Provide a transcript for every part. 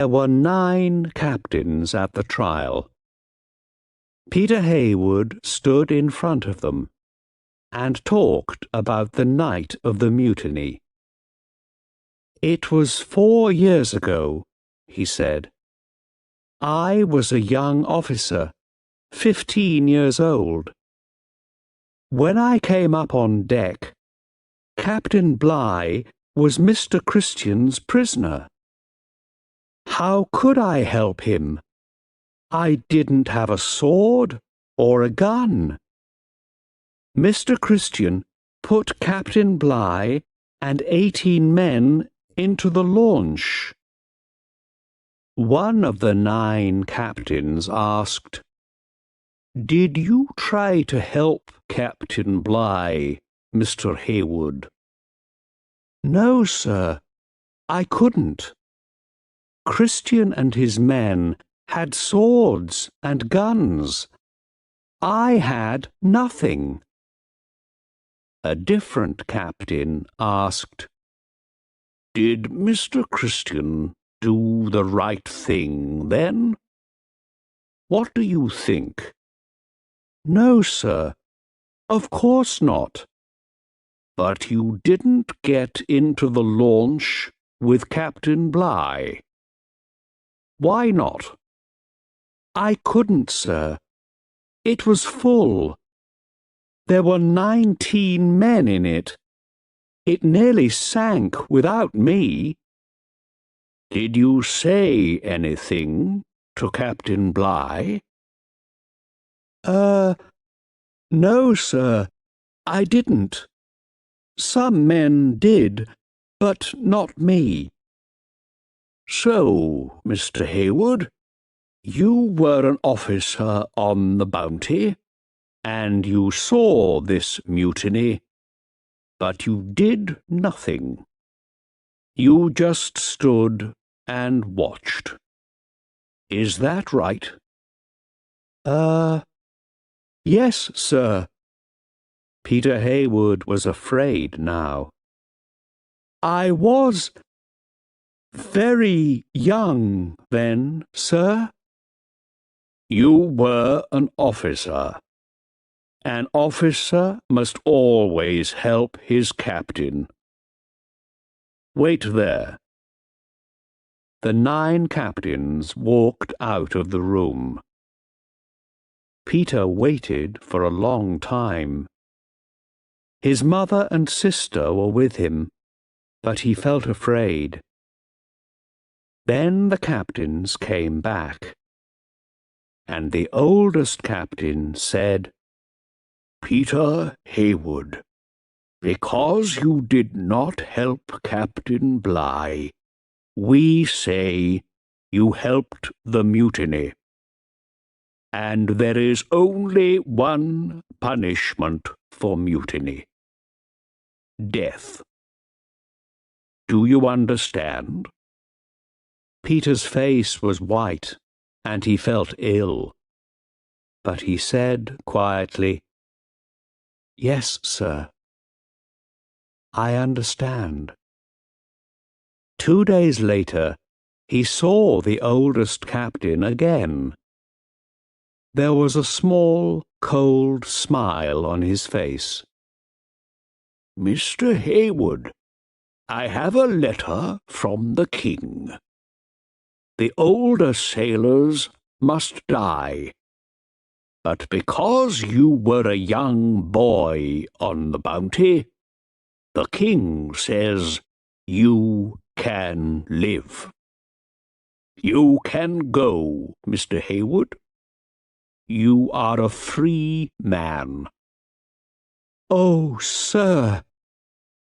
There were 9 captains at the trial. Peter Heywood stood in front of them and talked about the night of the mutiny. "It was 4 years ago," he said. "I was a young officer, 15 years old. When I came up on deck, Captain Bligh was Mr. Christian's prisoner. How could I help him? I didn't have a sword or a gun. Mr. Christian put Captain Bligh and 18 men into the launch." One of the 9 captains asked, "Did you try to help Captain Bligh, Mr. Heywood?" "No, sir, I couldn't. Christian and his men had swords and guns. I had nothing." A different captain asked, "Did Mr. Christian do the right thing then? What do you think?" "No, sir, of course not." "But you didn't get into the launch with Captain Bligh. Why not?" "I couldn't, sir. It was full. There were 19 men in it. It nearly sank without me." "Did you say anything to Captain Bligh?" No, sir, I didn't. Some men did, but not me." "So, Mr. Heywood, you were an officer on the Bounty, and you saw this mutiny, but you did nothing. You just stood and watched. Is that right?" Yes, sir." Peter Heywood was afraid now. "I was very young then, sir." "You were an officer. An officer must always help his captain. Wait there." The 9 captains walked out of the room. Peter waited for a long time. His mother and sister were with him, but he felt afraid. Then the captains came back, and the oldest captain said, "Peter Heywood, because you did not help Captain Bligh, we say you helped the mutiny. And there is only one punishment for mutiny: death. Do you understand?" Peter's face was white, and he felt ill. But he said quietly, "Yes, sir. I understand." 2 days later, he saw the oldest captain again. There was a small, cold smile on his face. "Mr. Heywood, I have a letter from the king. The older sailors must die, but because you were a young boy on the Bounty, the king says you can live. You can go, Mr. Heywood. You are a free man." "Oh, sir,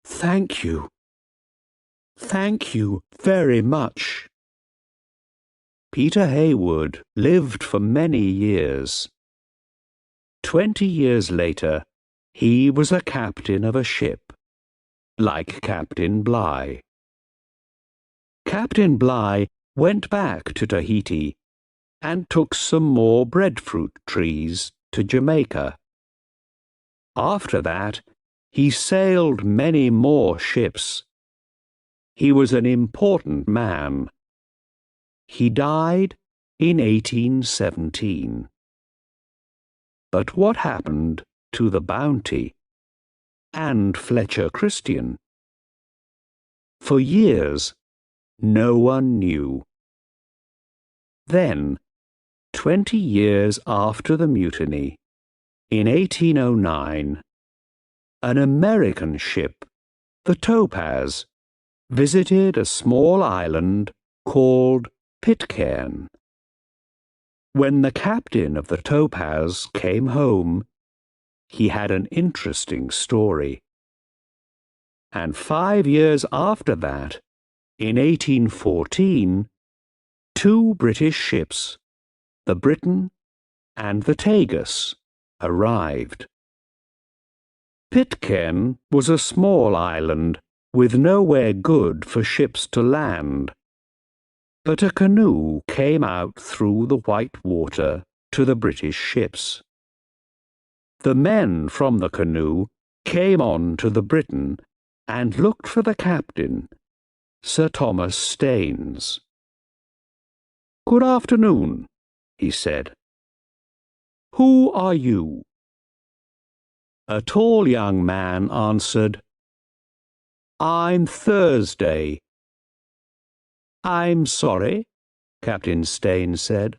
thank you. Thank you very much." Peter Heywood lived for many years. 20 years later, he was a captain of a ship, like Captain Bligh. Captain Bligh went back to Tahiti and took some more breadfruit trees to Jamaica. After that, he sailed many more ships. He was an important man. He died in 1817. But what happened to the Bounty and Fletcher Christian? For years, no one knew. Then, 20 years after the mutiny, in 1809, an American ship, the Topaz, visited a small island called Pitcairn. When the captain of the Topaz came home, he had an interesting story. And 5 years after that, in 1814, 2 British ships, the Briton and the Tagus, arrived. Pitcairn was a small island with nowhere good for ships to land, but a canoe came out through the white water to the British ships. The men from the canoe came on to the Briton and looked for the captain, Sir Thomas Staines. "Good afternoon," he said. "Who are you?" A tall young man answered, "I'm Thursday." "I'm sorry," Captain Staines said.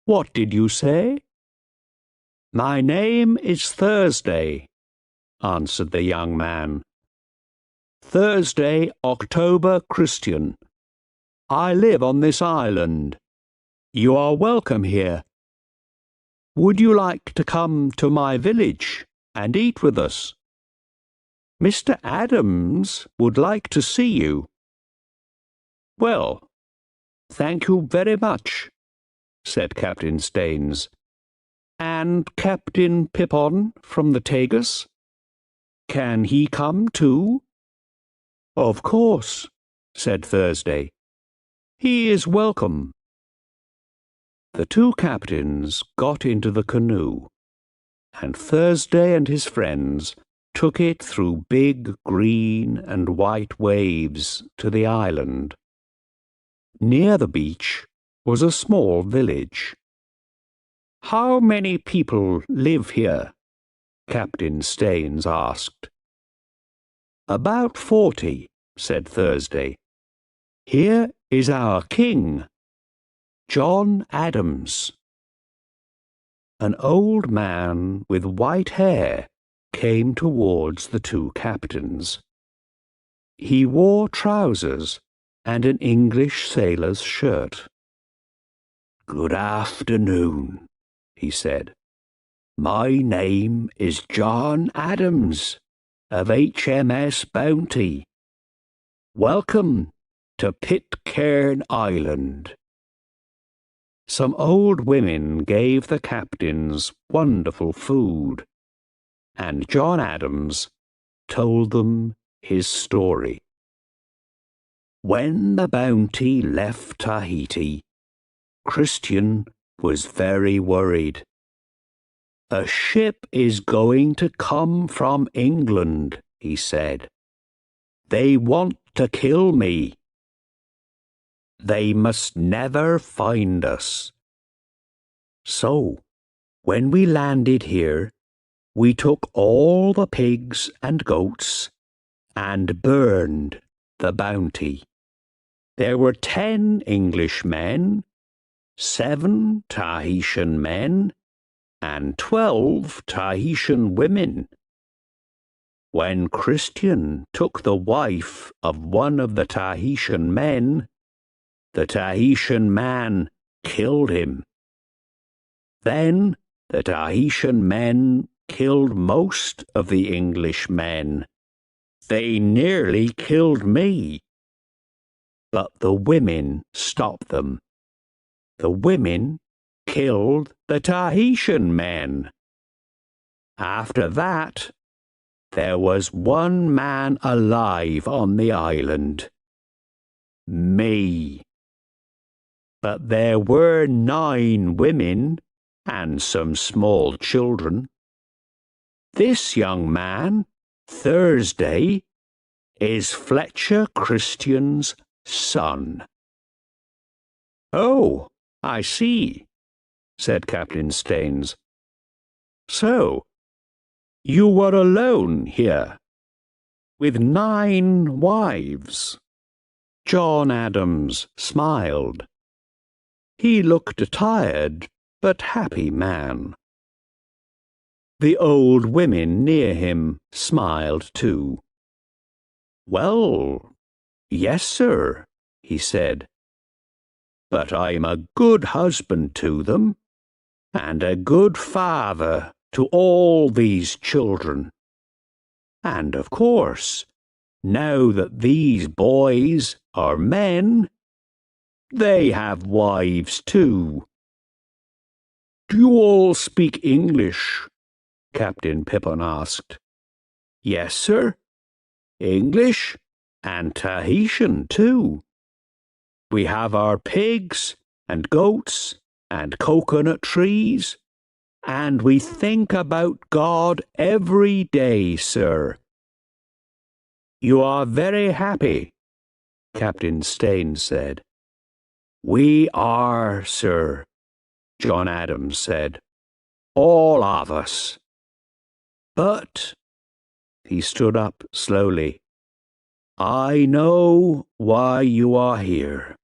"What did you say?" "My name is Thursday," answered the young man. "Thursday, October Christian. I live on this island. You are welcome here. Would you like to come to my village and eat with us? Mr. Adams would like to see you." "Well, thank you very much," said Captain Staines. "And Captain Pippon from the Tagus? Can he come too?" "Of course," said Thursday. "He is welcome." The 2 captains got into the canoe, and Thursday and his friends took it through big green and white waves to the island. Near the beach was a small village. "How many people live here?" Captain Staines asked. "About 40, said Thursday. "Here is our king, John Adams." An old man with white hair came towards the 2 captains. He wore trousers and an English sailor's shirt. "Good afternoon," he said. "My name is John Adams of HMS Bounty. Welcome to Pitcairn Island." Some old women gave the captains wonderful food, and John Adams told them his story. When the Bounty left Tahiti, Christian was very worried. "A ship is going to come from England," he said. "They want to kill me. They must never find us." So, when we landed here, we took all the pigs and goats and burned the Bounty. There were 10 English men, 7 Tahitian men, and 12 Tahitian women. When Christian took the wife of one of the Tahitian men, the Tahitian man killed him. Then the Tahitian men killed most of the English men. They nearly killed me. But the women stopped them. The women killed the Tahitian men. After that, there was one man alive on the island. Me. But there were 9 women and some small children. This young man, Thursday, is Fletcher Christian's son. Oh, I see, said Captain Staines. So, you were alone here, with 9 wives. John Adams smiled. He looked a tired but happy man. The old women near him smiled too. Well, yes, sir, he said. But I'm a good husband to them, and a good father to all these children. And of course, now that these boys are men, they have wives too. Do you all speak English? Captain Pippin asked. Yes, sir. English and Tahitian too. We have our pigs and goats and coconut trees, and we think about God every day, sir. You are very happy, Captain Staines said. We are, sir, John Adams said. All of us. But, he stood up slowly, I know why you are here.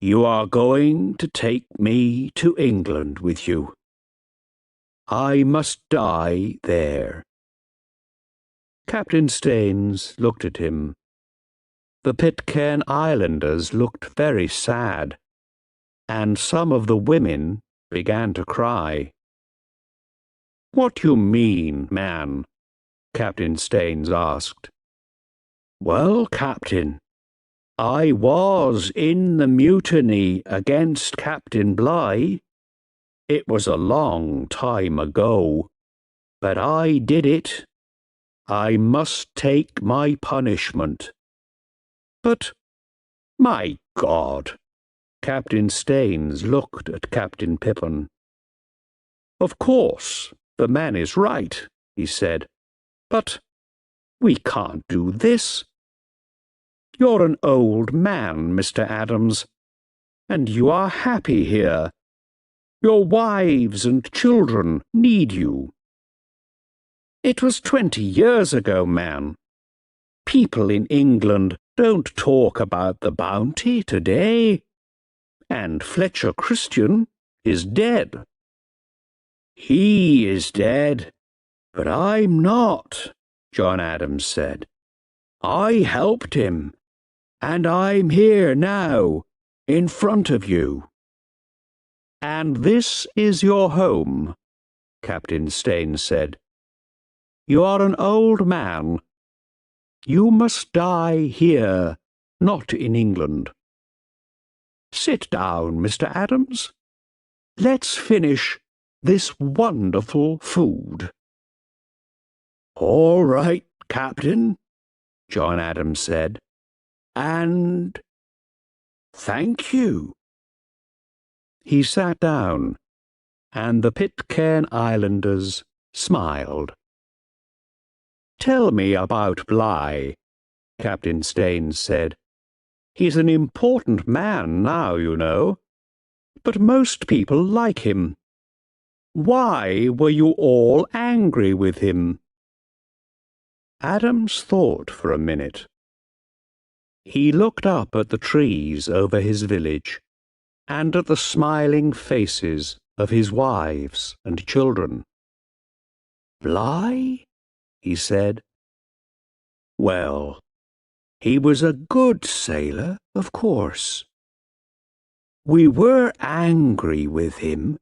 You are going to take me to England with you. I must die there. Captain Staines looked at him. The Pitcairn Islanders looked very sad, and some of the women began to cry. What do you mean, man? Captain Staines asked. Well, Captain, I was in the mutiny against Captain Bligh. It was a long time ago, but I did it. I must take my punishment. But, my God, Captain Staines looked at Captain Pippin. Of course, the man is right, he said, but we can't do this. You're an old man, Mr. Adams, and you are happy here. Your wives and children need you. It was 20 years ago, man. People in England don't talk about the bounty today. And Fletcher Christian is dead. He is dead, but I'm not, John Adams said. I helped him, and I'm here now, in front of you. And this is your home, Captain Staines said. You are an old man. You must die here, not in England. Sit down, Mr. Adams. Let's finish this wonderful food. All right, Captain, John Adams said. And thank you. He sat down, and the Pitcairn Islanders smiled. Tell me about Bligh, Captain Staines said. He's an important man now, you know, but most people like him. Why were you all angry with him? Adams thought for a minute. He looked up at the trees over his village, and at the smiling faces of his wives and children. Bligh? He said. Well, he was a good sailor, of course. We were angry with him,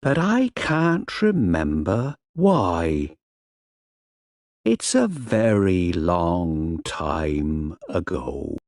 but I can't remember why. It's a very long time ago.